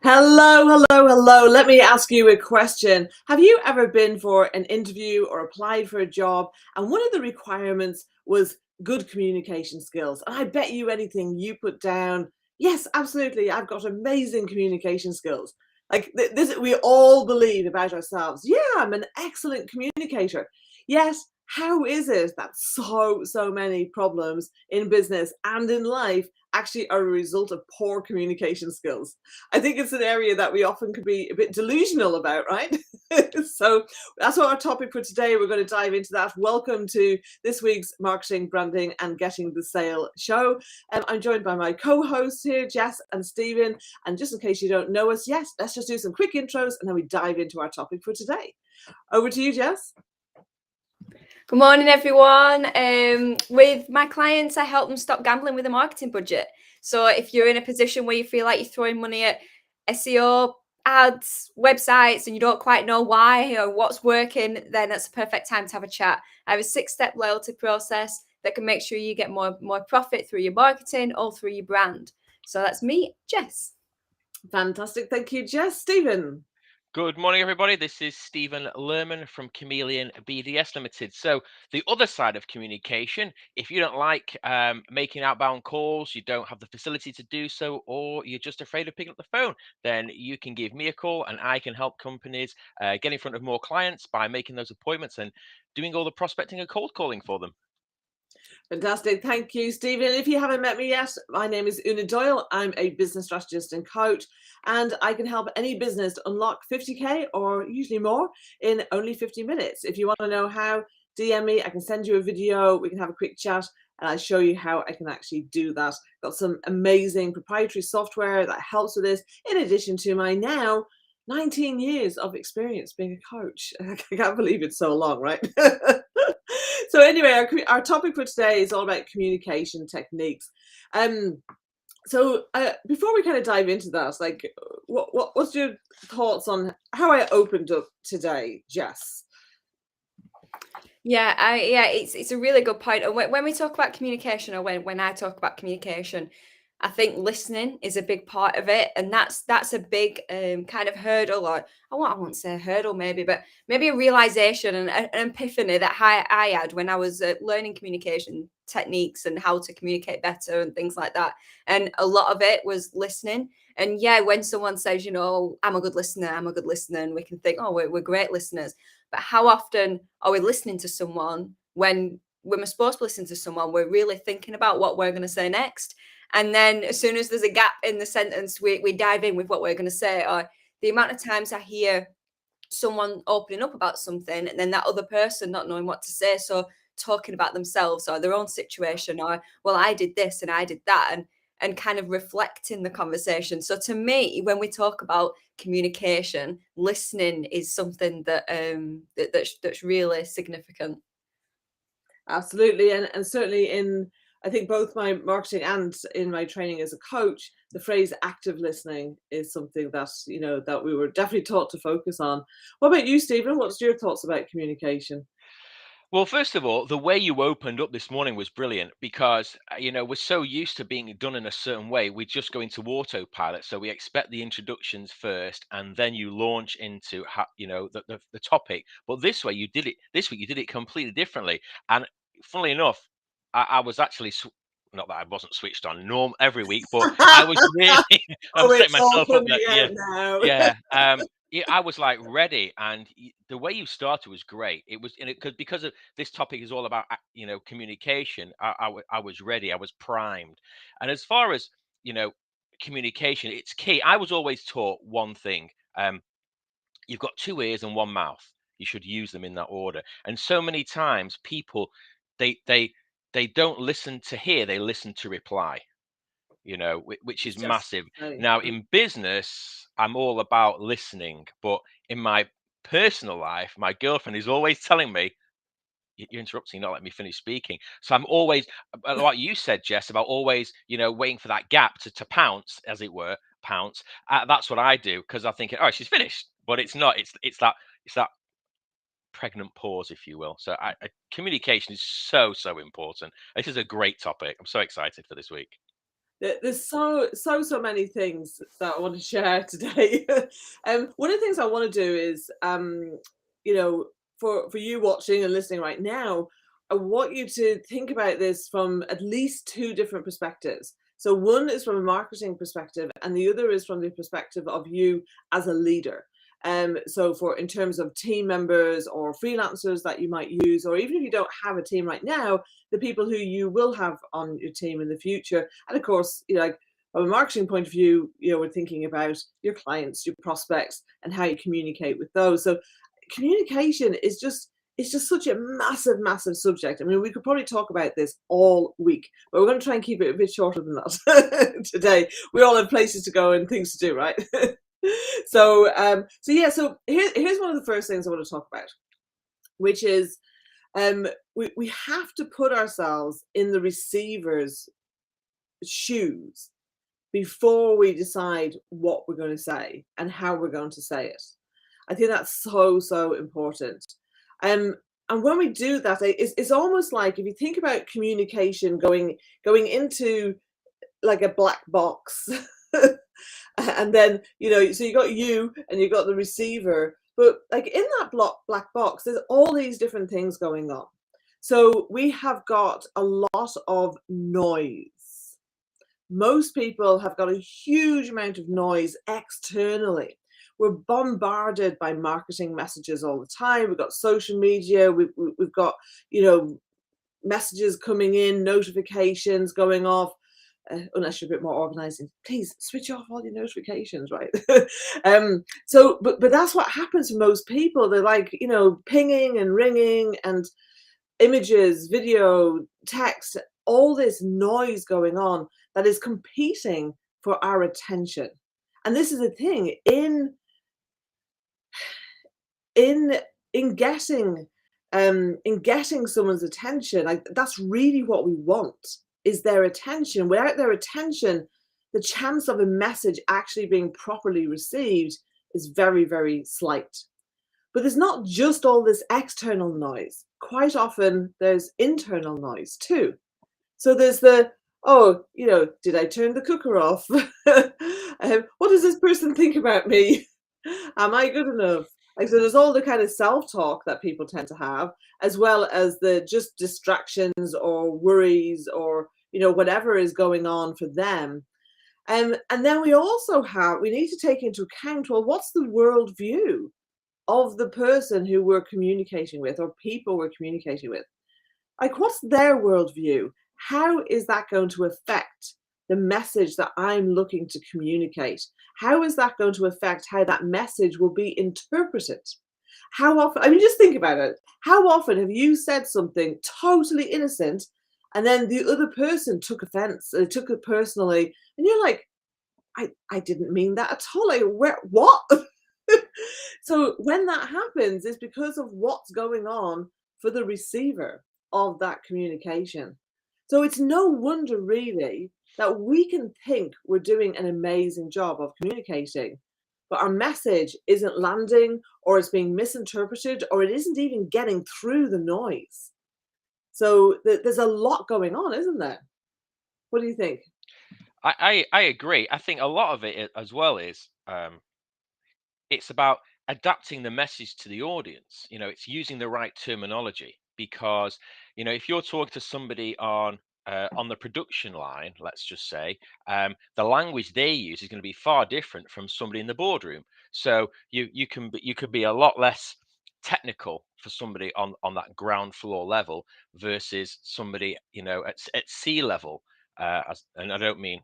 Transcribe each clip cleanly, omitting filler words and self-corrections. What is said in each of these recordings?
Hello. Let me ask you a question. Have you ever been for an interview or applied for a job and one of the requirements was good communication skills? And I bet you anything you put down, yes, absolutely, I've got amazing communication skills. Like this, we all believe about ourselves. Yeah, I'm an excellent communicator. Yet, how is it that so many problems in business and in life actually are a result of poor communication skills? I think it's an area that we often could be a bit delusional about, right? So that's what our topic for today. We're going to dive into that. Welcome to this week's Marketing, Branding and Getting the Sale show. I'm joined by my co-hosts here, Jess and Stephen. And just in case you don't know us, yes, let's just do some quick intros and then we dive into our topic for today. Over to you, Jess. Good morning, everyone. With my clients, I help them stop gambling with a marketing budget. So if you're in a position where you feel like you're throwing money at SEO, ads, websites, and you don't quite know why or what's working, then that's a perfect time to have a chat. I have a 6-step loyalty process that can make sure you get more profit through your marketing or through your brand. So that's me, Jess. Fantastic. Thank you, Jess. Stephen. Good morning, everybody. This is Stephen Lerman from Chameleon BDS Limited. So the other side of communication, if you don't like making outbound calls, you don't have the facility to do so, or you're just afraid of picking up the phone, then you can give me a call and I can help companies get in front of more clients by making those appointments and doing all the prospecting and cold calling for them. Fantastic. Thank you, Stephen. If you haven't met me yet, my name is Una Doyle. I'm a business strategist and coach, and I can help any business to unlock 50K or usually more in only 50 minutes. If you want to know how, DM me. I can send you a video. We can have a quick chat and I'll show you how I can actually do that. Got some amazing proprietary software that helps with this, in addition to my now 19 years of experience being a coach. I can't believe it's so long, right? So anyway, our topic for today is all about communication techniques. So before we kind of dive into that, like, what's your thoughts on how I opened up today, Jess? Yeah, it's a really good point. And when we talk about communication, or when I talk about communication, I think listening is a big part of it, and that's a big kind of hurdle, or I won't say hurdle maybe, but maybe a realization and an epiphany that I had when I was learning communication techniques and how to communicate better and things like that. And a lot of it was listening. And yeah, when someone says, I'm a good listener, and we can think, oh, we're great listeners. But how often are we listening to someone when we're supposed to listen to someone, we're really thinking about what we're going to say next? And then as soon as there's a gap in the sentence, we dive in with what we're going to say. Or the amount of times I hear someone opening up about something and then that other person not knowing what to say. So talking about themselves or their own situation, or, well, I did this and I did that. And kind of reflecting the conversation. So to me, when we talk about communication, listening is something that's really significant. Absolutely, and certainly in, I think, both my marketing and in my training as a coach, the phrase active listening is something that that we were definitely taught to focus on. What about you, Stephen? What's your thoughts about communication? Well, first of all, the way you opened up this morning was brilliant because, we're so used to being done in a certain way. We just go into autopilot. So we expect the introductions first and then you launch into, the topic. But this way you did it, this week you did it completely differently. And funnily enough, I was actually, not that I wasn't switched on norm every week, but I was really, I'm Oh, setting it's all myself up coming that, out now. yeah. Yeah, I was like ready, and the way you started was great. It was, because of this topic is all about communication. I was ready. I was primed, and as far as you know, communication, it's key. I was always taught one thing: you've got two ears and one mouth. You should use them in that order. And so many times, people they they they don't listen to hear; they listen to reply, which It's is just massive. very Now, true. in business, I'm all about listening, but in my personal life, my girlfriend is always telling me, You're interrupting, not letting me finish speaking." So I'm always, like you said, Jess, about always, waiting for that gap to pounce, as it were, pounce. That's what I do because I think, oh, she's finished, but it's not. It's that pregnant pause, if you will. So communication is so important. This is a great topic. I'm so excited for this week. There's so many things that I want to share today. One of the things I want to do is, you know, for you watching and listening right now, I want you to think about this from at least two different perspectives. So one is from a marketing perspective, and the other is from the perspective of you as a leader. So for in terms of team members or freelancers that you might use, or even if you don't have a team right now, the people who you will have on your team in the future. And of course, you know, like from a marketing point of view, you know, we're thinking about your clients, your prospects, and how you communicate with those. So communication is just, it's just such a massive subject. I mean, we could probably talk about this all week, but we're going to try and keep it a bit shorter than that today. We all have places to go and things to do, right? So here's one of the first things I want to talk about, which is we have to put ourselves in the receiver's shoes before we decide what we're going to say and how we're going to say it. I think that's so important. Um, and when we do that, it's almost like if you think about communication going into like a black box. And then, you know, so you got you and you got the receiver, but like in that black box there's all these different things going on. So we have got a lot of noise. Most people have got a huge amount of noise externally. We're bombarded by marketing messages all the time. We've got social media, we've got, you know, messages coming in, notifications going off. Unless you're a bit more organizing, please switch off all your notifications, right? But that's what happens to most people. They're like, you know, pinging and ringing and images, video, text, all this noise going on that is competing for our attention. And this is the thing in in getting in getting someone's attention, like that's really what we want, is their attention. Without their attention, the chance of a message actually being properly received is very slight. But there's not just all this external noise. Quite often there's internal noise too. So there's the, oh, you know, did I turn the cooker off? What does this person think about me? Am I good enough? Like, so there's all the kind of self-talk that people tend to have, as well as the just distractions or worries or, you know, whatever is going on for them. And then we need to take into account, well, what's the worldview of the person who we're communicating with or people we're communicating with? Like, what's their worldview? How is that going to affect the message that I'm looking to communicate? How is that going to affect how that message will be interpreted? How often, I mean, just think about it. How often have you said something totally innocent and then the other person took offense, took it personally, and you're like, I didn't mean that at all. Like, what? So when that happens, it's because of what's going on for the receiver of that communication. So it's no wonder really that we can think we're doing an amazing job of communicating, but our message isn't landing, or it's being misinterpreted, or it isn't even getting through the noise. So there's a lot going on, isn't there? What do you think? I agree. I think a lot of it as well is it's about adapting the message to the audience. You know, it's using the right terminology, because, you know, if you're talking to somebody on the production line, let's just say, the language they use is going to be far different from somebody in the boardroom. So you could be a lot less technical for somebody on that ground floor level versus somebody, you know, at sea level. And I don't mean,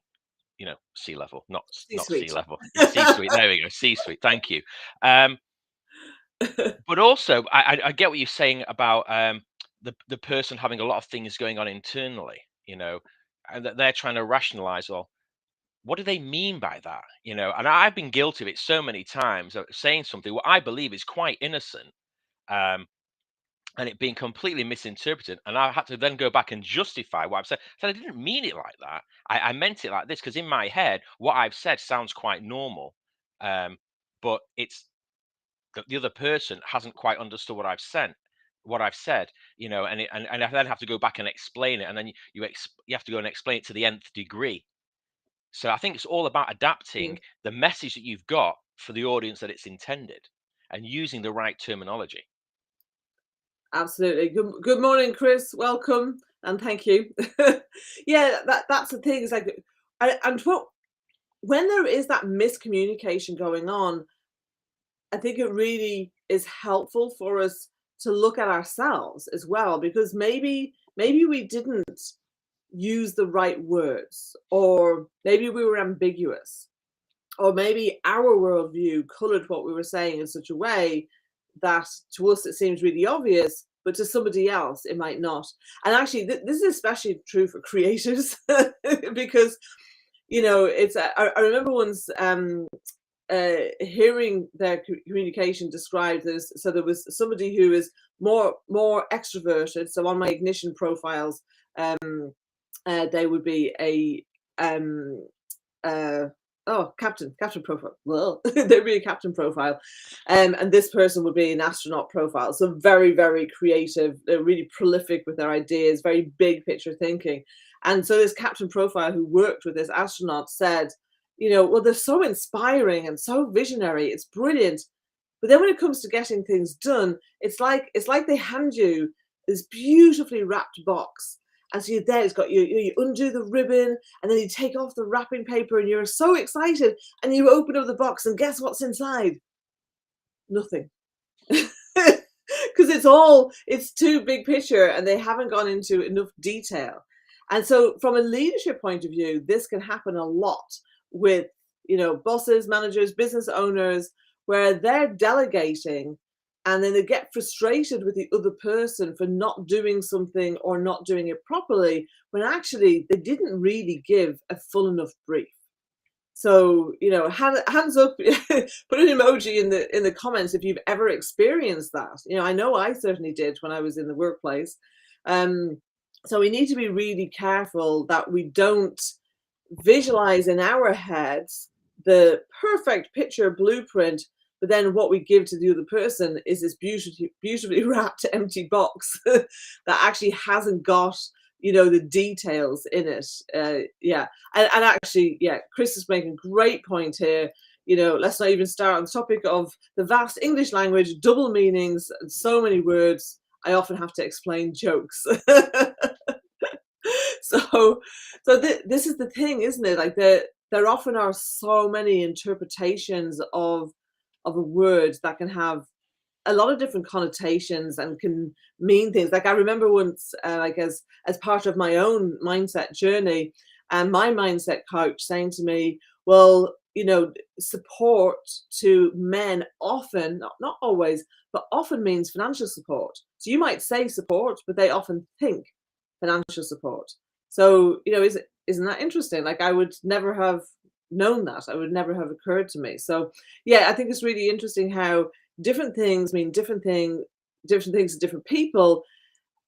you know, sea level, not sea C-suite. level. C suite. There we go. C suite. Thank you. But also, I get what you're saying about the person having a lot of things going on internally, you know, and that they're trying to rationalize, well, what do they mean by that? You know, and I've been guilty of it so many times, of saying something what I believe is quite innocent, um, and it being completely misinterpreted. And I had to then go back and justify what I've said. So I didn't mean it like that. I meant it like this, because in my head, what I've said sounds quite normal. But it's the other person hasn't quite understood what I've said, you know, and I then have to go back and explain it. And then you have to go and explain it to the nth degree. So I think it's all about adapting the message that you've got for the audience that it's intended and using the right terminology. Absolutely. Good morning, Chris. Welcome and thank you. Yeah, that's the thing. It's like, and when there is that miscommunication going on, I think it really is helpful for us to look at ourselves as well, because maybe we didn't use the right words, or maybe we were ambiguous, or maybe our worldview colored what we were saying in such a way that to us it seems really obvious, but to somebody else it might not. And actually, this is especially true for creators because it's. I remember once hearing their communication described as, so there was somebody who is more extroverted. So on my ignition profiles, they would be a captain profile. Well, there'd be a captain profile, and this person would be an astronaut profile. So very, very creative, really prolific with their ideas, very big picture thinking. And so this captain profile who worked with this astronaut said, well, they're so inspiring and so visionary. It's brilliant. But then when it comes to getting things done, it's like they hand you this beautifully wrapped box. And so you're there, it's got you undo the ribbon, and then you take off the wrapping paper, and you're so excited, and you open up the box, and guess what's inside? Nothing. Because it's too big picture, and they haven't gone into enough detail. And so from a leadership point of view, this can happen a lot with, bosses, managers, business owners, where they're delegating and then they get frustrated with the other person for not doing something or not doing it properly, when actually they didn't really give a full enough brief. So, hands up, put an emoji in the comments if you've ever experienced that. I know I certainly did when I was in the workplace. So we need to be really careful that we don't visualize in our heads the perfect picture blueprint, but then what we give to the other person is this beautifully wrapped empty box that actually hasn't got the details in it. And actually, Chris is making a great point here. Let's not even start on the topic of the vast English language, double meanings, and so many words. I often have to explain jokes. So this is the thing, isn't it? Like there often are so many interpretations of a word that can have a lot of different connotations and can mean things. Like I remember once, like as part of my own mindset journey, and my mindset coach saying to me, well, support to men often, not always, but often means financial support. So you might say support, but they often think financial support. So, isn't that interesting? Like I would never have known that. I would never have occurred to me. So I think it's really interesting how different things mean different things to different people.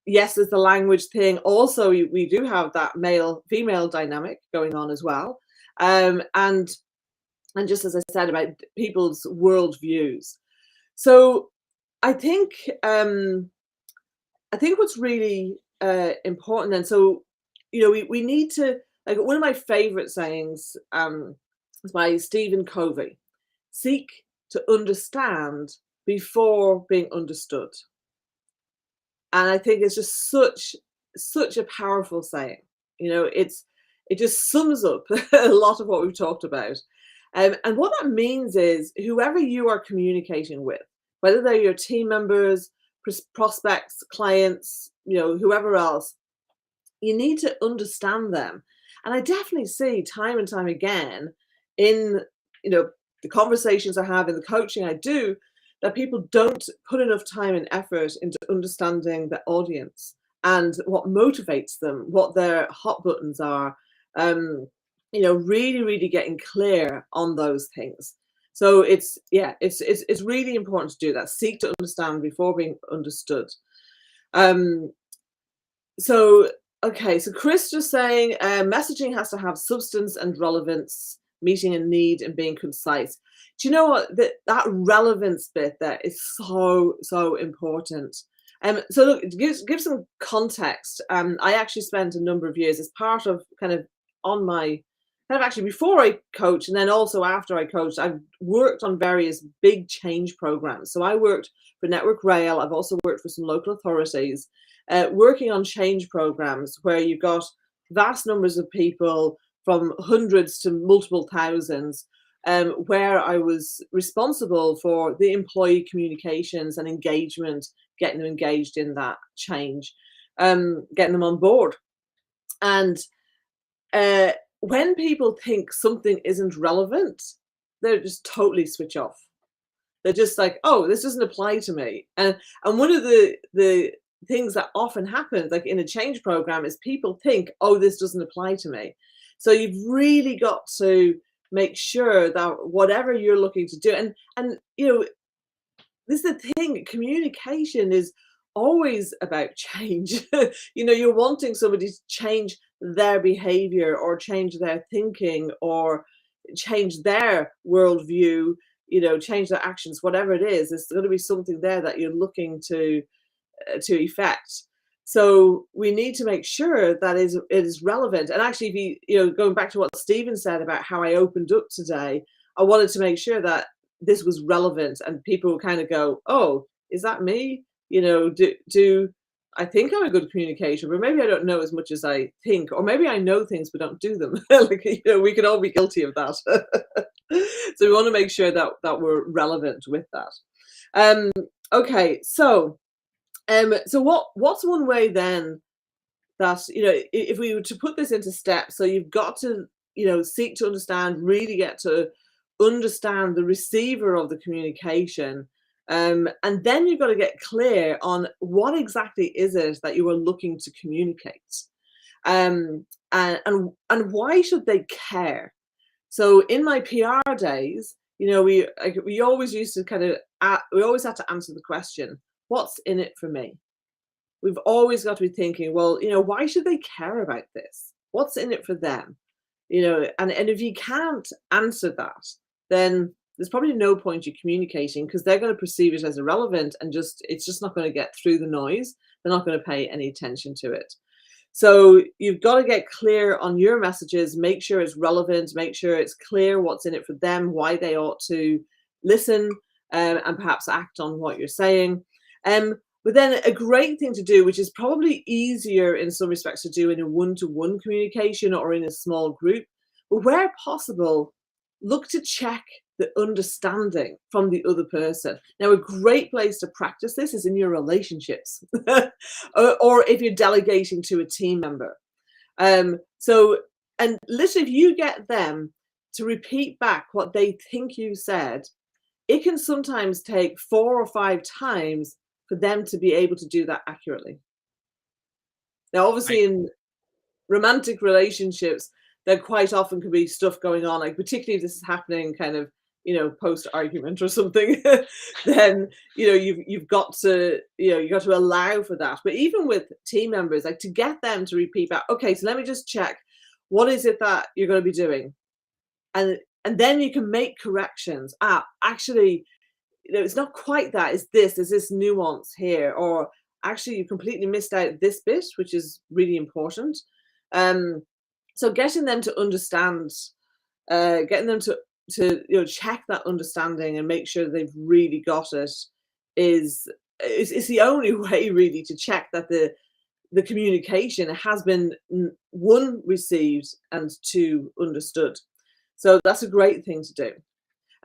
Yes, there's the language thing. Also, we do have that male-female dynamic going on as well. And just as I said about people's worldviews. So I think what's really important, and so we need to, like, one of my favorite sayings is by Stephen Covey: seek to understand before being understood. And I think it's just such a powerful saying. It just sums up a lot of what we've talked about. And what that means is whoever you are communicating with, whether they're your team members, prospects, clients, whoever else, you need to understand them. And I definitely see time and time again in, the conversations I have, in the coaching I do, that people don't put enough time and effort into understanding the audience and what motivates them, what their hot buttons are, really, really getting clear on those things. So it's really important to do that. Seek to understand before being understood. Okay, so Chris just saying messaging has to have substance and relevance, meeting a need and being concise. Do you know what? That relevance bit there is so important. So look, give some context. I actually spent a number of years as part of kind of on my kind of actually before I coached and then also after I coached, I've worked on various big change programs. So I worked for Network Rail. I've also worked for some local authorities, working on change programs where you've got vast numbers of people from hundreds to multiple thousands, where I was responsible for the employee communications and engagement, getting them engaged in that change, getting them on board. And uh, when people think something isn't relevant, they're just totally switch off. They're just like, oh, this doesn't apply to me. And one of the things that often happens, like in a change program, is people think, oh, this doesn't apply to me. So you've really got to make sure that whatever you're looking to do, and this is the thing, communication is always about change. You're wanting somebody to change their behavior or change their thinking or change their worldview, change their actions, whatever it is. There's going to be something there that you're looking to effect. So we need to make sure that it is relevant. And actually, if going back to what Stephen said about how I opened up today, I wanted to make sure that this was relevant and people would kind of go, oh, is that me? Do I think I'm a good communicator, but maybe I don't know as much as I think, or maybe I know things but don't do them. We can all be guilty of that. So we want to make sure that we're relevant with that. Okay, so what's one way then that, if we were to put this into steps, so you've got to, seek to understand, really get to understand the receiver of the communication. And then you've got to get clear on what exactly is it that you are looking to communicate. And why should they care? So in my PR days, we always used to we always had to answer the question, what's in it for me? We've always got to be thinking, well, why should they care about this? What's in it for them? And if you can't answer that, then there's probably no point you communicating, because they're going to perceive it as irrelevant and it's just not going to get through the noise. They're not going to pay any attention to it. So you've got to get clear on your messages, make sure it's relevant, make sure it's clear what's in it for them, why they ought to listen, and perhaps act on what you're saying. But then a great thing to do, which is probably easier in some respects to do in a one-to-one communication or in a small group, but where possible, look to check the understanding from the other person. Now, a great place to practice this is in your relationships, or if you're delegating to a team member. And literally, if you get them to repeat back what they think you said, it can sometimes take 4 or 5 times for them to be able to do that accurately. Now, obviously, in romantic relationships, there quite often can be stuff going on, like particularly if this is happening kind of, post argument or something, then, you've got to, allow for that. But even with team members, like to get them to repeat back, okay, so let me just check, what is it that you're going to be doing? And then you can make corrections. Actually, it's not quite that. There's this nuance here, or actually you completely missed out this bit, which is really important. So getting them to understand, getting them to check that understanding and make sure they've really got it is the only way really to check that the communication has been, 1, received, and 2, understood. So that's a great thing to do.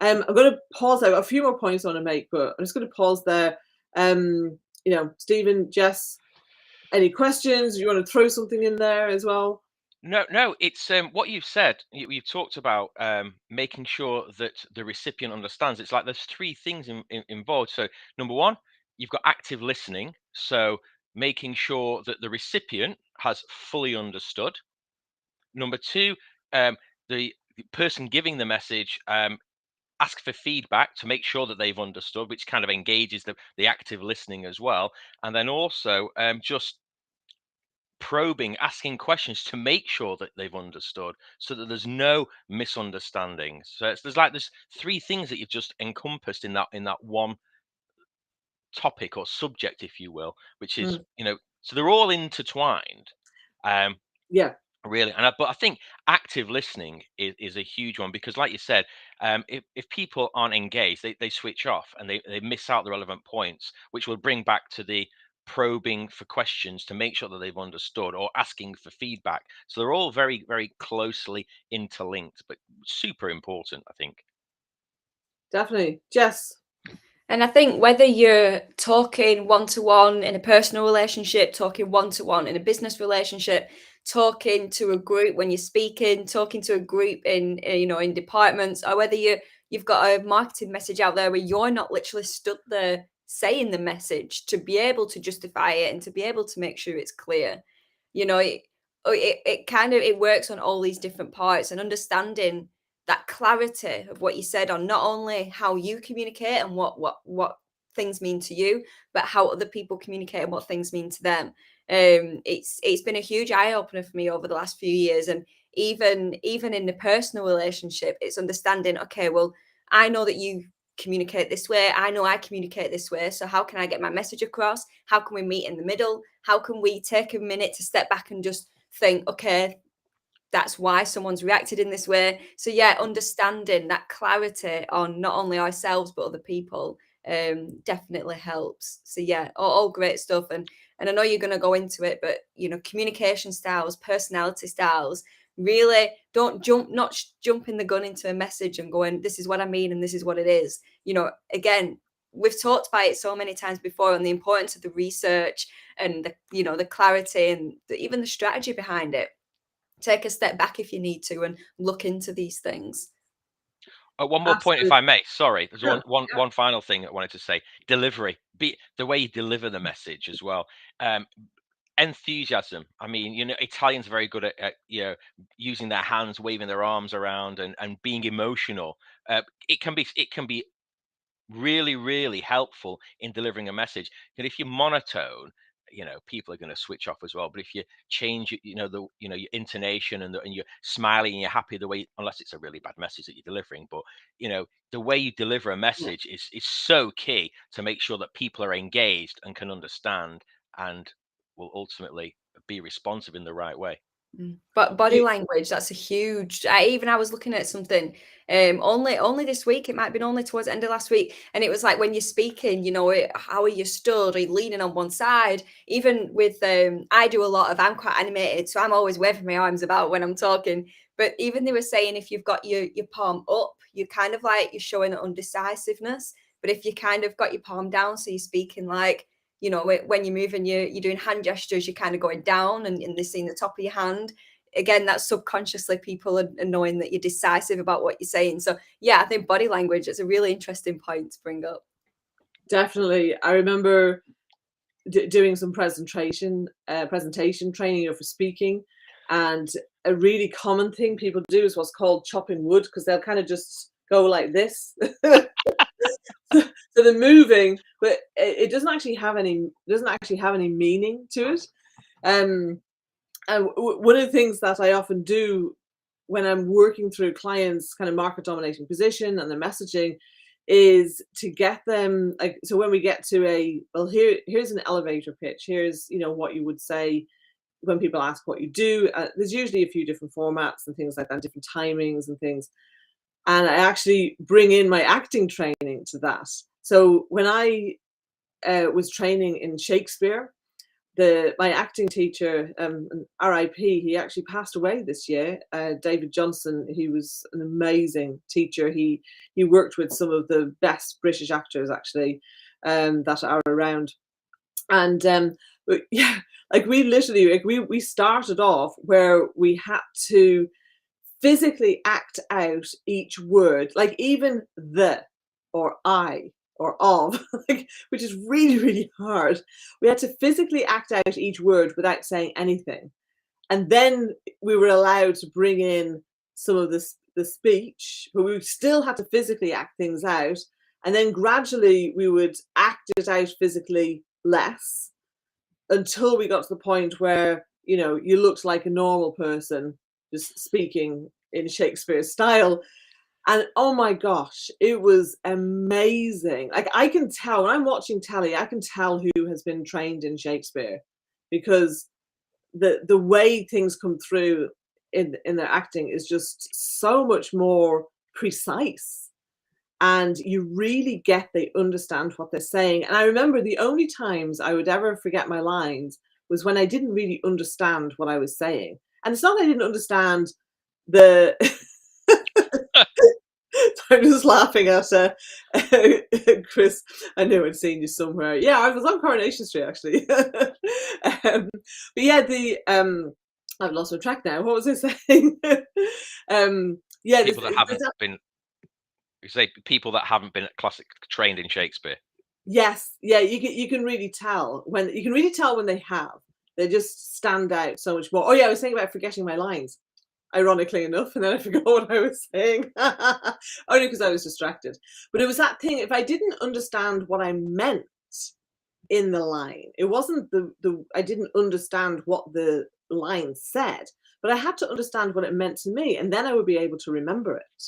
I'm going to pause. I've got a few more points I want to make, but I'm just going to pause there. Stephen, Jess, any questions? You want to throw something in there as well? No, it's what you've said. You've talked about making sure that the recipient understands. It's like there's 3 things involved. So number 1, you've got active listening. So making sure that the recipient has fully understood. Number 2, the person giving the message ask for feedback to make sure that they've understood, which kind of engages the active listening as well. And then also just probing, asking questions to make sure that they've understood, so that there's no misunderstandings. So there's 3 things that you've just encompassed in that one topic or subject, if you will, which is so they're all intertwined. Yeah. Really, but I think active listening is a huge one, because, like you said, if people aren't engaged, they switch off, and they miss out the relevant points, which will bring back to the probing for questions to make sure that they've understood, or asking for feedback. So they're all very, very closely interlinked, but super important, I think. Definitely. Jess. And I think whether you're talking one-to-one in a personal relationship, talking one-to-one in a business relationship, talking to a group when you're speaking, talking to a group in in departments, or whether you've got a marketing message out there where you're not literally stood there saying the message, to be able to justify it and to be able to make sure it's clear. It kind of it works on all these different parts, and understanding that clarity of what you said on not only how you communicate and what things mean to you, but how other people communicate and what things mean to them. It's been a huge eye opener for me over the last few years, and even in the personal relationship, it's understanding. Okay, well, I know that you communicate this way. I know I communicate this way. So how can I get my message across? How can we meet in the middle? How can we take a minute to step back and just think, okay, that's why someone's reacted in this way. So yeah, understanding that clarity on not only ourselves but other people definitely helps. So yeah, all great stuff. And I know you're going to go into it, but communication styles, personality styles, really don't not jumping the gun into a message and going, this is what I mean and this is what it is. Again, we've talked about it so many times before, and the importance of the research and the clarity and even the strategy behind it. Take a step back if you need to and look into these things. One more point, if Absolutely. I may. Sorry, there's Sure. one final thing I wanted to say. Delivery, be the way you deliver the message as well. Enthusiasm. I mean, Italians are very good at using their hands, waving their arms around, and being emotional. It can be really, really helpful in delivering a message. And if you're monotone, people are going to switch off as well. But if you change your intonation, and you're smiling and you're happy, the way, unless it's a really bad message that you're delivering, but the way you deliver a message is so key to make sure that people are engaged and can understand, and will ultimately be responsive in the right way. But body language, that's a huge. I was looking at something only this week. It might have been only towards the end of last week, and it was like, when you're speaking, how are you stood? Are you leaning on one side? Even with I do a lot of. I'm quite animated, so I'm always waving my arms about when I'm talking. But even they were saying, if you've got your palm up, you're kind of like you're showing undecisiveness. But if you kind of got your palm down, so you're speaking like, when you're moving, you're doing hand gestures, you're kind of going down, and they're seeing the top of your hand. Again, that's subconsciously people are knowing that you're decisive about what you're saying. So yeah, I think body language is a really interesting point to bring up. Definitely. I remember doing some presentation training for speaking, and a really common thing people do is what's called chopping wood, because they'll kind of just go like this. So they're moving, but it doesn't actually have any meaning to it. And one of the things that I often do when I'm working through clients' kind of market dominating position and their messaging is to get them, like, so when we get to here's an elevator pitch, here's what you would say when people ask what you do. There's usually a few different formats and things like that, different timings and things. And I actually bring in my acting training to that. So when I was training in Shakespeare, my acting teacher, R.I.P., he actually passed away this year. David Johnson, he was an amazing teacher. He worked with some of the best British actors, actually, that are around. And but yeah, like, we literally, like, we started off where we had to physically act out each word, like even the, or I, or of, like, which is really, really hard. We had to physically act out each word without saying anything. And then we were allowed to bring in some of the speech, but we still had to physically act things out. And then gradually we would act it out physically less, until we got to the point where, you looked like a normal person just speaking in Shakespeare's style. And oh my gosh, it was amazing. Like, I can tell when I'm watching telly, I can tell who has been trained in Shakespeare, because the way things come through in their acting is just so much more precise, and you really get they understand what they're saying. And I remember the only times I would ever forget my lines was when I didn't really understand what I was saying. And it's not that I didn't understand the I'm just laughing at Chris. I knew I'd seen you somewhere. Yeah, I was on Coronation Street actually. But yeah, I've lost my track now. What was I saying? Yeah, People that haven't been, you say people that haven't been classic trained in Shakespeare. Yes, yeah, you can really tell when they have. They just stand out so much more. Oh yeah, I was saying about forgetting my lines, ironically enough, and then I forgot what I was saying. Only because I was distracted. But it was that thing, if I didn't understand what I meant in the line, it wasn't I didn't understand what the line said, but I had to understand what it meant to me, and then I would be able to remember it.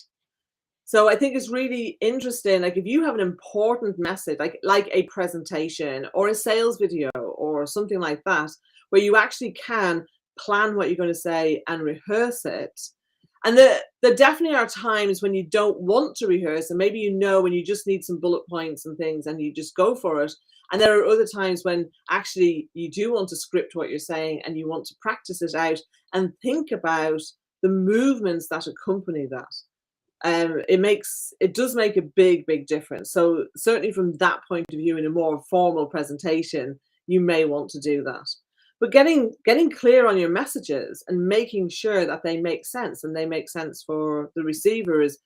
So I think it's really interesting, like if you have an important message, like a presentation or a sales video or something like that, where you actually can plan what you're going to say and rehearse it. And there definitely are times when you don't want to rehearse, and maybe when you just need some bullet points and things and you just go for it. And there are other times when actually you do want to script what you're saying and you want to practice it out and think about the movements that accompany that. It does make a big difference. So certainly from that point of view, in a more formal presentation, you may want to do that. But getting clear on your messages and making sure that they make sense and they make sense for the receiver is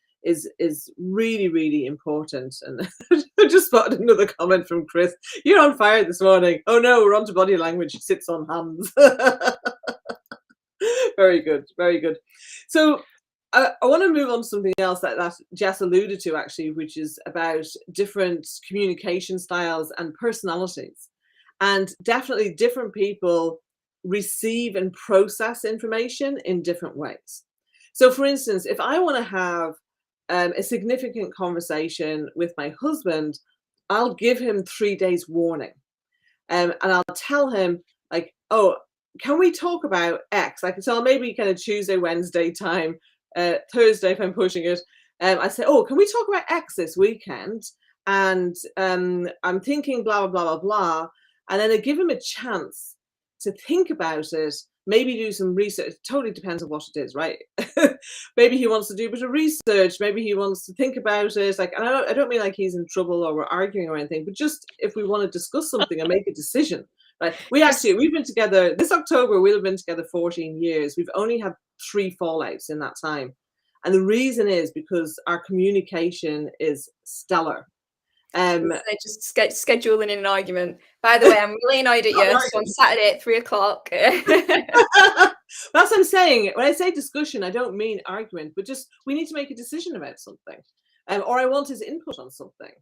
really important. And I just spotted another comment from Chris. You're on fire this morning. Oh no, we're on to body language. Sits on hands. Very good, very good. So I want to move on to something else that Jess alluded to, actually, which is about different communication styles and personalities. And definitely different people receive and process information in different ways. So for instance, if I want to have a significant conversation with my husband, I'll give him 3 days warning. And I'll tell him, like, oh, can we talk about X? Like, so maybe kind of Tuesday, Wednesday time, Thursday if I'm pushing it. I say, oh, can we talk about X this weekend? And I'm thinking blah, blah, blah, blah, blah. And then I give him a chance to think about it, maybe do some research. It totally depends on what it is, right? Maybe he wants to do a bit of research. Maybe he wants to think about it. Like, and I don't mean like he's in trouble or we're arguing or anything, but just if we want to discuss something and make a decision. Right? We've been together this October. We'll have been together 14 years. We've only had 3 fallouts in that time. And the reason is because our communication is stellar. Just scheduling in an argument. By the way, I'm really annoyed at you. So on Saturday at 3:00. That's what I'm saying. When I say discussion, I don't mean argument, but just we need to make a decision about something, or I want his input on something.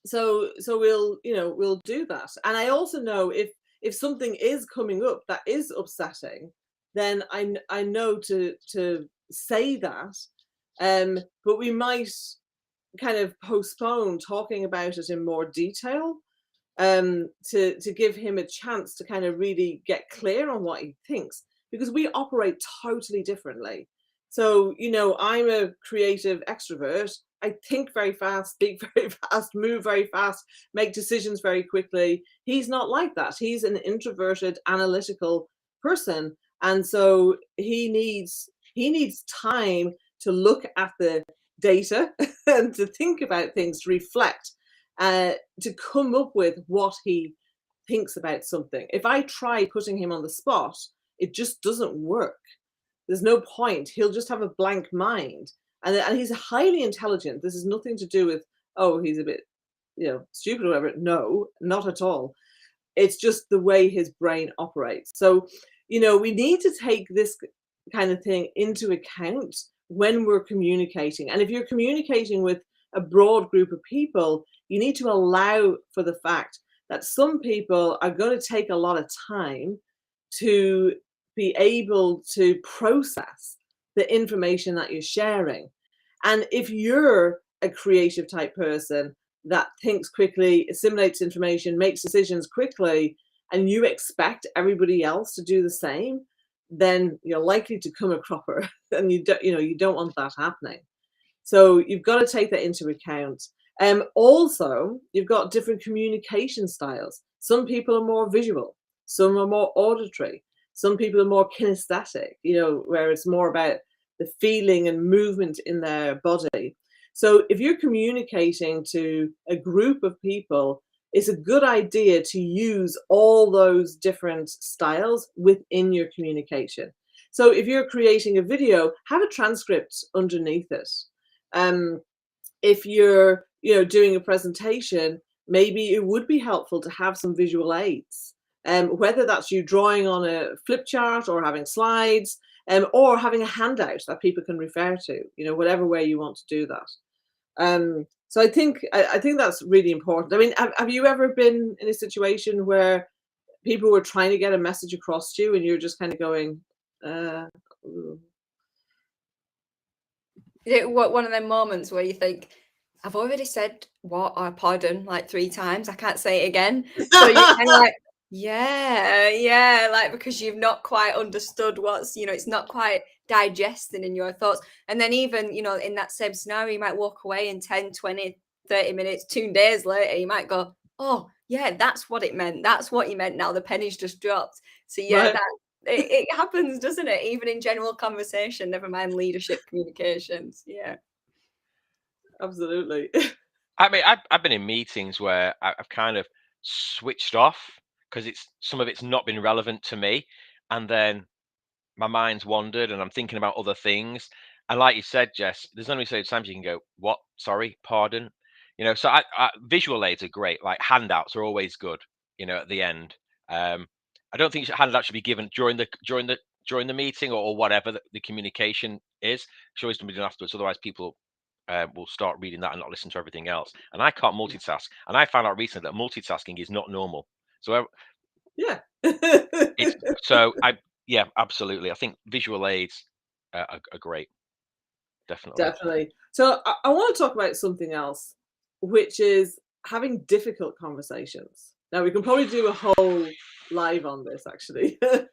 So we'll do that. And I also know if something is coming up that is upsetting, then I know to say that. But we might kind of postpone talking about it in more detail, to give him a chance to kind of really get clear on what he thinks, because we operate totally differently. So, I'm a creative extrovert. I think very fast, speak very fast, move very fast, make decisions very quickly. He's not like that. He's an introverted, analytical person. And so he needs time to look at the data and to think about things, to reflect, to come up with what he thinks about something. If I try putting him on the spot, it just doesn't work. There's no point. He'll just have a blank mind. And he's highly intelligent. This is nothing to do with, oh, he's a bit, stupid or whatever. No, not at all. It's just the way his brain operates. So, we need to take this kind of thing into account when we're communicating. And if you're communicating with a broad group of people, you need to allow for the fact that some people are going to take a lot of time to be able to process the information that you're sharing. And if you're a creative type person that thinks quickly, assimilates information, makes decisions quickly, and you expect everybody else to do the same, then you're likely to come a cropper, and you don't want that happening. So you've got to take that into account. Also, you've got different communication styles. Some people are more visual, some are more auditory, some people are more kinesthetic, where it's more about the feeling and movement in their body. So if you're communicating to a group of people, it's a good idea to use all those different styles within your communication. So if you're creating a video, have a transcript underneath it. If you're doing a presentation, maybe it would be helpful to have some visual aids, whether that's you drawing on a flip chart or having slides, or having a handout that people can refer to, whatever way you want to do that. So I think that's really important. I mean, have you ever been in a situation where people were trying to get a message across to you and you're just kind of going, one of them moments where you think, I've already said what or pardon like 3 times, I can't say it again. So you're kind of like, yeah, like, because you've not quite understood what's, it's not quite digesting in your thoughts. And then even, in that same scenario, you might walk away in 10, 20, 30 minutes, 2 days later, you might go, oh, yeah, that's what it meant. That's what you meant now. The penny's just dropped. So, yeah, right. that it happens, doesn't it? Even in general conversation, never mind leadership communications. Yeah. Absolutely. I mean, I've been in meetings where I've kind of switched off because some of it's not been relevant to me, and then my mind's wandered and I'm thinking about other things. And like you said, Jess, there's only so many times you can go, "What? Sorry, pardon." So visual aids are great. Like handouts are always good. At the end. I don't think handouts should be given during the meeting or whatever the communication is. Should always be done afterwards. Otherwise, people will start reading that and not listen to everything else. And I can't multitask. And I found out recently that multitasking is not normal. So Yeah. it's yeah, absolutely. I think visual aids are great. Definitely. Definitely. So I want to talk about something else, which is having difficult conversations. Now we can probably do a whole live on this, actually. But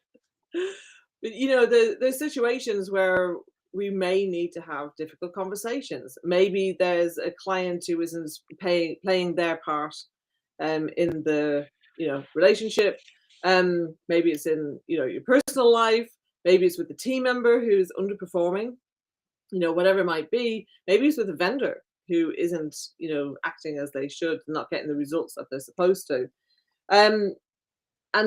there's situations where we may need to have difficult conversations. Maybe there's a client who isn't playing their part in the relationship. Maybe it's in your personal life. Maybe it's with the team member who's underperforming. Whatever it might be. Maybe it's with a vendor who isn't, acting as they should, not getting the results that they're supposed to. And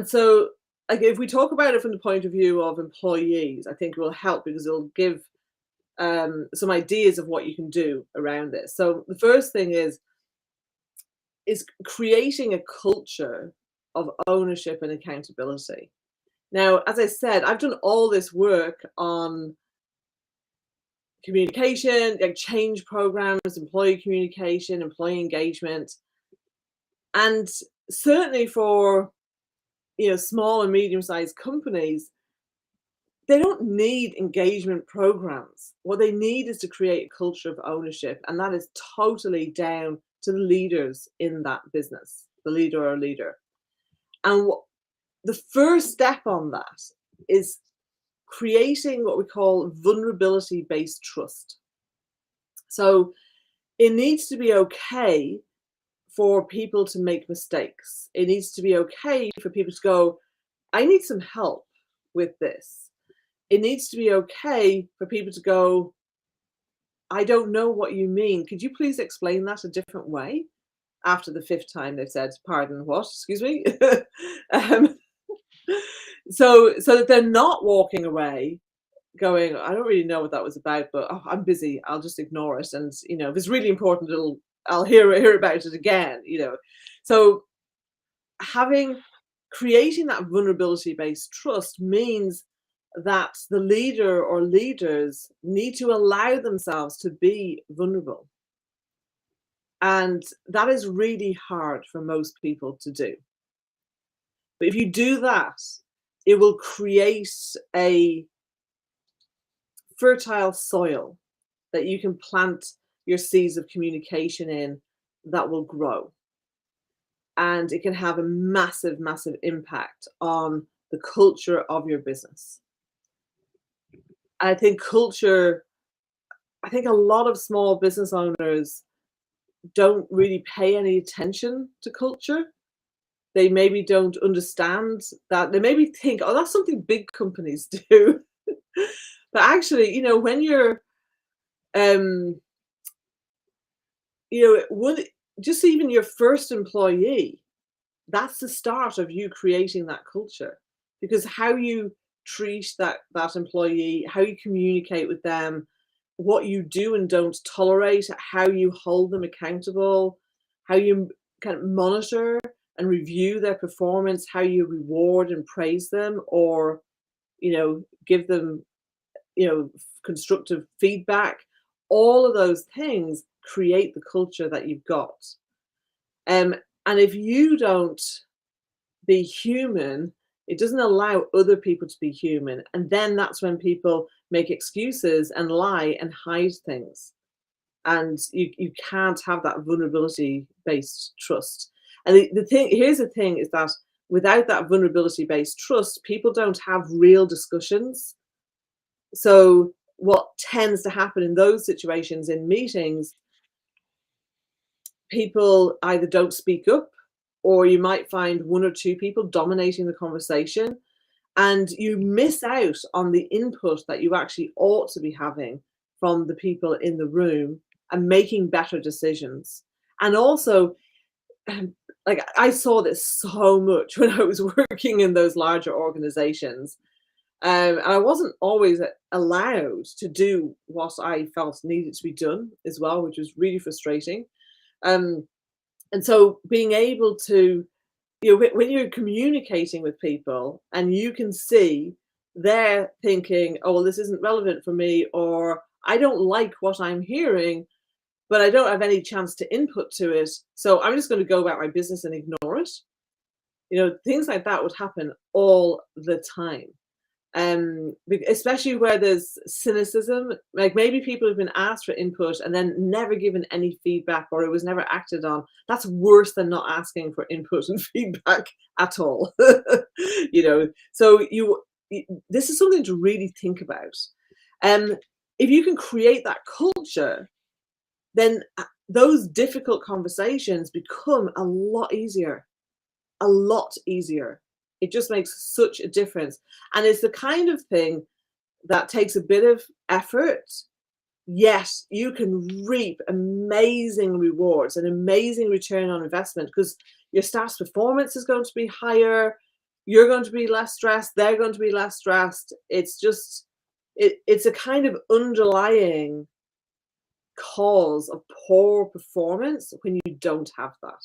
so, like, if we talk about it from the point of view of employees, I think it will help because it'll give some ideas of what you can do around this. So the first thing is creating a culture of ownership and accountability. Now, as I said, I've done all this work on communication, like change programs, employee communication, employee engagement. And certainly for small and medium-sized companies, they don't need engagement programs. What they need is to create a culture of ownership, and that is totally down to the leaders in that business, the leader or leader. And the first step on that is creating what we call vulnerability-based trust. So it needs to be okay for people to make mistakes. It needs to be okay for people to go, I need some help with this. It needs to be okay for people to go, I don't know what you mean. Could you please explain that a different way? After the 5th time they've said, pardon, what? Excuse me. So that they're not walking away going, I don't really know what that was about, but I'm busy. I'll just ignore it. And if it's really important, I'll hear about it again. So creating that vulnerability-based trust means that the leader or leaders need to allow themselves to be vulnerable. And that is really hard for most people to do. But if you do that, it will create a fertile soil that you can plant your seeds of communication in that will grow. and it can have a massive, massive impact on the culture of your business. I think a lot of small business owners don't really pay any attention to culture. They maybe don't understand that. They maybe think, oh, that's something big companies do. But actually, when you're, um, just even your first employee, that's the start of you creating that culture. Because how you treat that employee, how you communicate with them, what you do and don't tolerate, how you hold them accountable, how you kind of monitor and review their performance, how you reward and praise them, or give them constructive feedback. All of those things create the culture that you've got. And if you don't be human, it doesn't allow other people to be human. And then that's when people make excuses and lie and hide things. And you can't have that vulnerability-based trust. And here's the thing is that without that vulnerability-based trust, people don't have real discussions. So what tends to happen in those situations in meetings, people either don't speak up, or you might find one or two people dominating the conversation, and you miss out on the input that you actually ought to be having from the people in the room and making better decisions. And also, like, I saw this so much when I was working in those larger organizations. And I wasn't always allowed to do what I felt needed to be done as well, which was really frustrating. And so being able to, when you're communicating with people and you can see they're thinking, oh, well, this isn't relevant for me, or I don't like what I'm hearing, but I don't have any chance to input to it, so I'm just going to go about my business and ignore it. Things like that would happen all the time. Especially where there's cynicism, like maybe people have been asked for input and then never given any feedback, or it was never acted on. That's worse than not asking for input and feedback at all. So this is something to really think about. If you can create that culture, then those difficult conversations become a lot easier. A lot easier. It just makes such a difference. And it's the kind of thing that takes a bit of effort, yet you can reap amazing rewards and amazing return on investment, because your staff's performance is going to be higher, you're going to be less stressed, they're going to be less stressed. It's just, it's a kind of underlying cause of poor performance when you don't have that.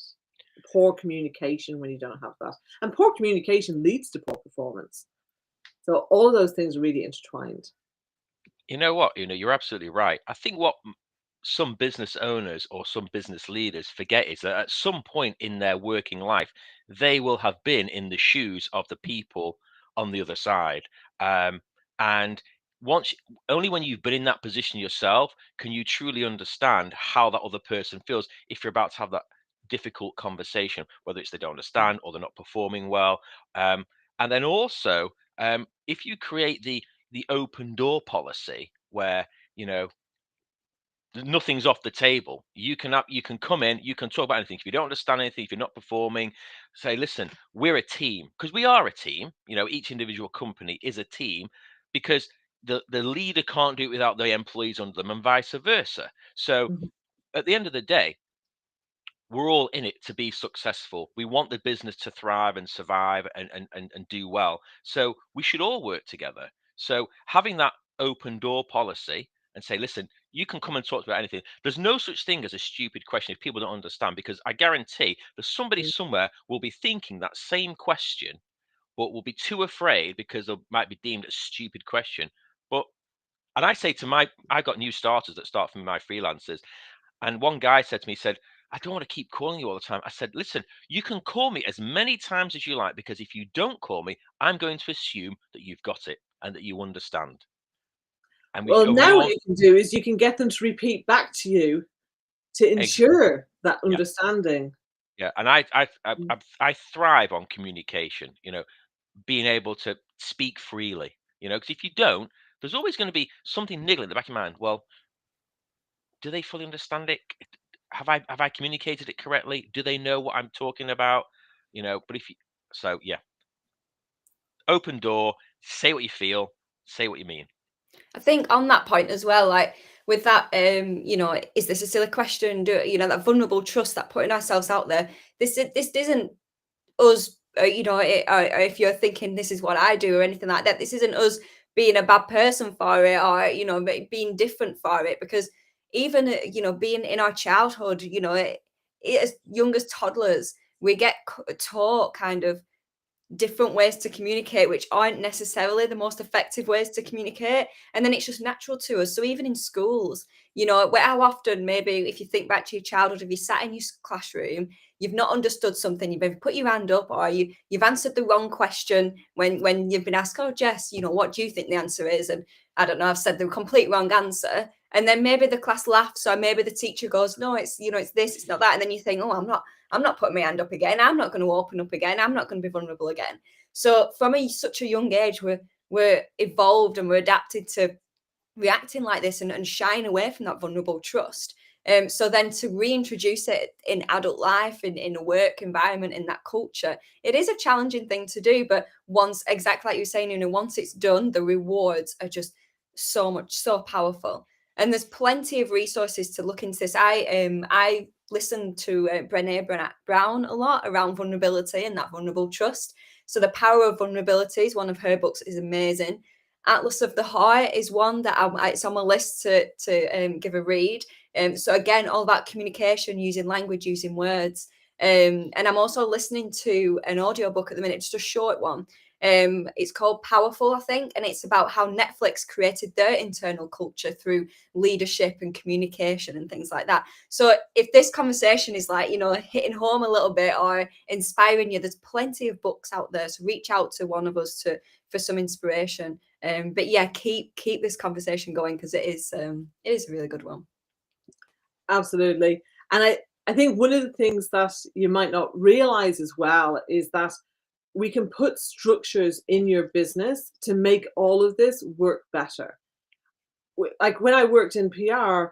Poor communication when you don't have that. And poor communication leads to poor performance. So all of those things are really intertwined. You know what? You're absolutely right. I think what some business owners or some business leaders forget is that at some point in their working life, they will have been in the shoes of the people on the other side. And once, only when you've been in that position yourself, can you truly understand how that other person feels if you're about to have that difficult conversation, whether it's they don't understand or they're not performing well. And then also, if you create the open door policy where nothing's off the table, you can come in, you can talk about anything. If you don't understand anything, if you're not performing, say, listen, we're a team, because we are a team. Each individual company is a team, because the leader can't do it without the employees under them, and vice versa. So Mhm. at the end of the day, we're all in it to be successful. We want the business to thrive and survive and do well. So we should all work together. So having that open door policy and say, listen, you can come and talk about anything. There's no such thing as a stupid question if people don't understand, because I guarantee that somebody somewhere will be thinking that same question, but will be too afraid because it might be deemed a stupid question. And I say I got new starters that start from my freelancers. And one guy said to me, he said, I don't want to keep calling you all the time. I said, listen, you can call me as many times as you like, because if you don't call me, I'm going to assume that you've got it and that you understand. And Well, we now what all you can do is you can get them to repeat back to you to ensure that yeah, understanding. Yeah, and I thrive on communication. Being able to speak freely. Because if you don't, there's always going to be something niggling in the back of your mind. Well, do they fully understand it? Have I communicated it correctly? Do they know what I'm talking about? But if you, so yeah, open door, say what you feel, say what you mean. I think on that point as well, like with that, is this a silly question? That vulnerable trust, that putting ourselves out there. This isn't us, or if you're thinking this is what I do or anything like that. This isn't us being a bad person for it, or being different for it. Because even being in our childhood, as young as toddlers, we get taught kind of different ways to communicate, which aren't necessarily the most effective ways to communicate. And then it's just natural to us. So even in schools, how often, maybe if you think back to your childhood, if you sat in your classroom, you've not understood something, you've maybe put your hand up, or you've answered the wrong question when you've been asked, oh, Jess, what do you think the answer is? And I don't know, I've said the complete wrong answer. And then maybe the class laughs, or maybe the teacher goes, no, it's it's this, it's not that. And then you think, oh, I'm not putting my hand up again. I'm not going to open up again. I'm not going to be vulnerable again. So from such a young age, we're evolved and we're adapted to reacting like this and shying away from that vulnerable trust. So then to reintroduce it in adult life, in a work environment, in that culture, it is a challenging thing to do. But once, exactly like you were saying, once it's done, the rewards are just so powerful. And there's plenty of resources to look into this. I listen to Brené Brown a lot around vulnerability and that vulnerable trust. So The Power of Vulnerability is one of her books, is amazing. Atlas of the Heart is one that it's on my list to give a read. So again, all about communication, using language, using words. And I'm also listening to an audiobook at the minute, just a short one. It's called Powerful, I think, and it's about how Netflix created their internal culture through leadership and communication and things like that. So if this conversation is like, hitting home a little bit or inspiring you, there's plenty of books out there. So reach out to one of us for some inspiration. But yeah, keep this conversation going, because it is a really good one. Absolutely. And I think one of the things that you might not realize as well is that we can put structures in your business to make all of this work better. Like when I worked in PR,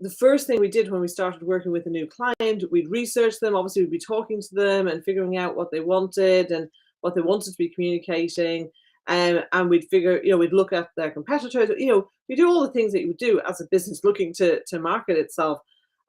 the first thing we did when we started working with a new client, we'd research them. Obviously, we'd be talking to them and figuring out what they wanted and what they wanted to be communicating. And we'd figure, we'd look at their competitors, we do all the things that you would do as a business looking to market itself.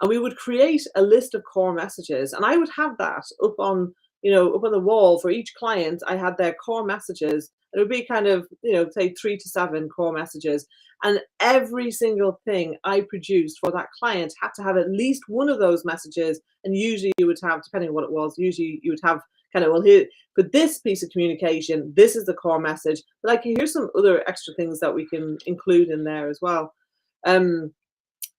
And we would create a list of core messages. And I would have that up on the wall for each client. I had their core messages. It would be kind of, say 3 to 7 core messages. And every single thing I produced for that client had to have at least one of those messages. And usually you would have, depending on what it was, usually you would have kind of, well, here, for this piece of communication, this is the core message. But like, here's some other extra things that we can include in there as well.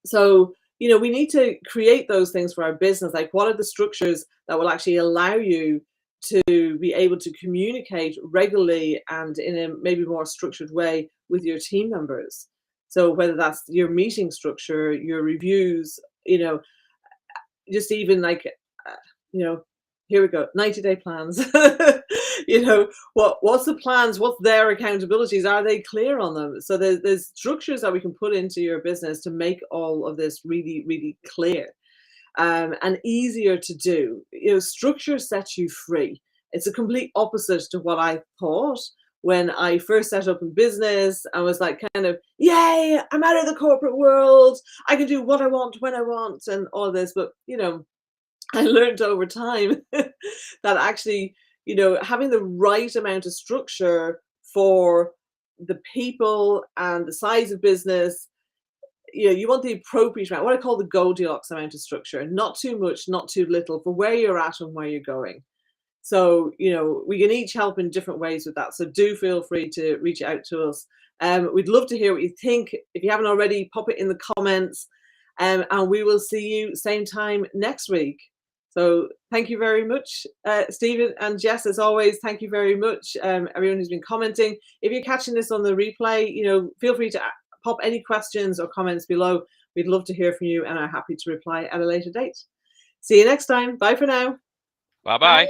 So, we need to create those things for our business. Like, what are the structures that will actually allow you to be able to communicate regularly and in a maybe more structured way with your team members? So whether that's your meeting structure, your reviews, just even like, here we go, 90-day plans. What's the plans? What's their accountabilities? Are they clear on them? So there's structures that we can put into your business to make all of this really, really clear and easier to do. Structure sets you free. It's a complete opposite to what I thought when I first set up in business. I was like, kind of, yay, I'm out of the corporate world. I can do what I want when I want and all this. But, I learned over time that actually, having the right amount of structure for the people and the size of business, you want the appropriate amount, what I call the Goldilocks amount of structure, not too much, not too little, for where you're at and where you're going. So, we can each help in different ways with that. So do feel free to reach out to us. We'd love to hear what you think. If you haven't already, pop it in the comments. And we will see you same time next week. So thank you very much, Stephen and Jess, as always. Thank you very much, everyone who's been commenting. If you're catching this on the replay, feel free to pop any questions or comments below. We'd love to hear from you and are happy to reply at a later date. See you next time. Bye for now. Bye Bye. bye.